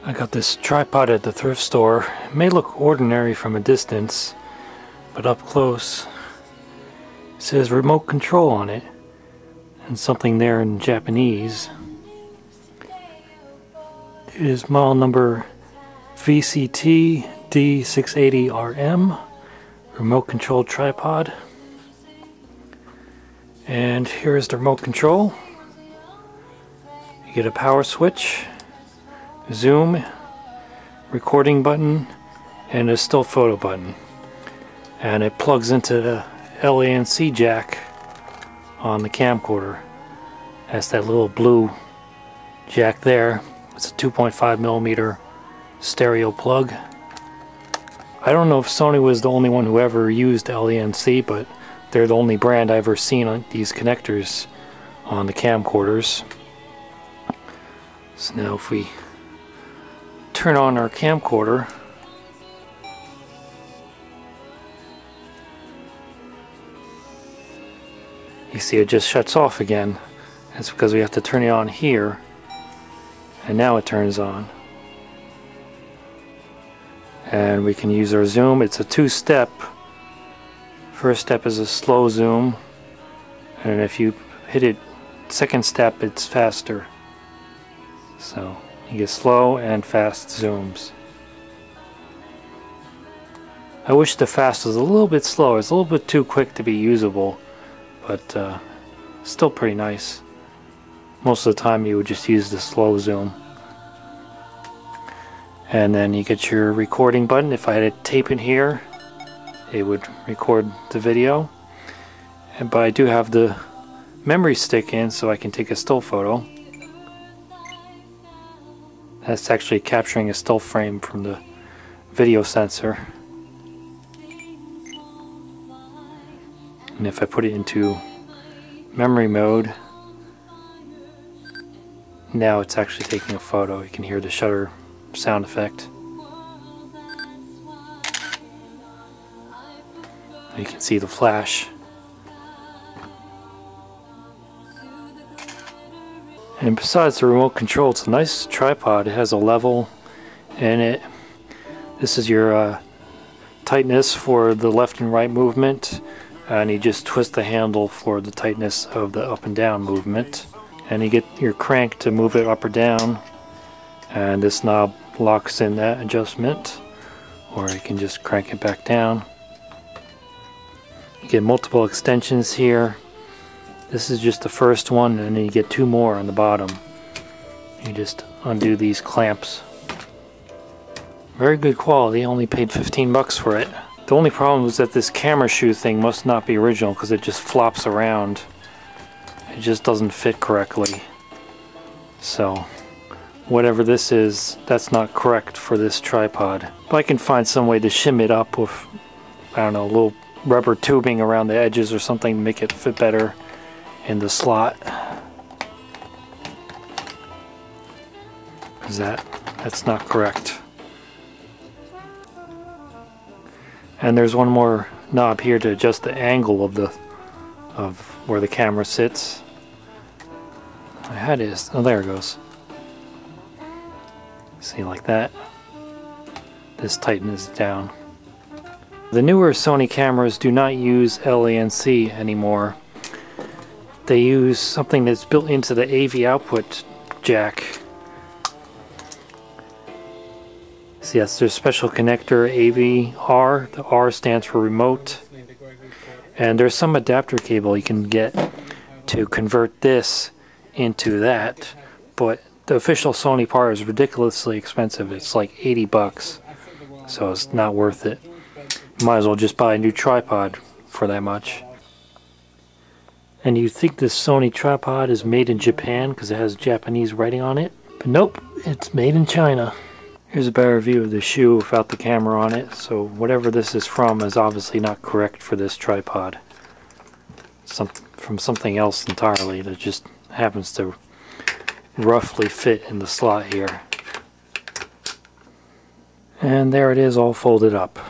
I got this tripod at the thrift store. It may look ordinary from a distance, but up close it says remote control on it and something there in Japanese. It is model number VCT-D680RM remote control tripod. And here is the remote control. You get a power switch, zoom, recording button, and a still photo button. And it plugs into the LANC jack on the camcorder. That's that little blue jack there. It's a 2.5mm stereo plug. I don't know if Sony was the only one who ever used LANC, but they're the only brand I've ever seen on these connectors on the camcorders. So now if we turn on our camcorder, you see it just shuts off again. That's because we have to turn it on here, and now it turns on. And we can use our zoom. It's a two-step. First step is a slow zoom, and if you hit it second step, it's faster. So you get slow and fast zooms. I wish the fast was a little bit slower. It's a little bit too quick to be usable, but still pretty nice. Most of the time you would just use the slow zoom. And then you get your recording button. If I had a tape in here, it would record the video. But I do have the memory stick in, so I can take a still photo. That's actually capturing a still frame from the video sensor. And if I put it into memory mode, now it's actually taking a photo. You can hear the shutter sound effect. You can see the flash. And besides the remote control, it's a nice tripod. It has a level in it. This is your tightness for the left and right movement, and you just twist the handle for the tightness of the up and down movement. And you get your crank to move it up or down, and this knob locks in that adjustment, or you can just crank it back down. You get multiple extensions here. This is just the first one, and then you get two more on the bottom. You just undo these clamps. Very good quality. Only paid 15 bucks for it. The only problem is that this camera shoe thing must not be original, because it just flops around. It just doesn't fit correctly. So whatever this is, that's not correct for this tripod. But I can find some way to shim it up with, I don't know, a little rubber tubing around the edges or something to make it fit better in the slot. Is that's not correct. And there's one more knob here to adjust the angle of where the camera sits. I had it. Oh, there it goes. See, like that. This tightens down. The newer Sony cameras do not use LANC anymore. They use something that's built into the AV output jack. See, that's their special connector, AV-R. The R stands for remote. And there's some adapter cable you can get to convert this into that. But the official Sony part is ridiculously expensive. It's like 80 bucks. So it's not worth it. You might as well just buy a new tripod for that much. And you think this Sony tripod is made in Japan because it has Japanese writing on it, but nope, it's made in China. Here's a better view of the shoe without the camera on it. So whatever this is from is obviously not correct for this tripod. From something else entirely that just happens to roughly fit in the slot here. And there it is, all folded up.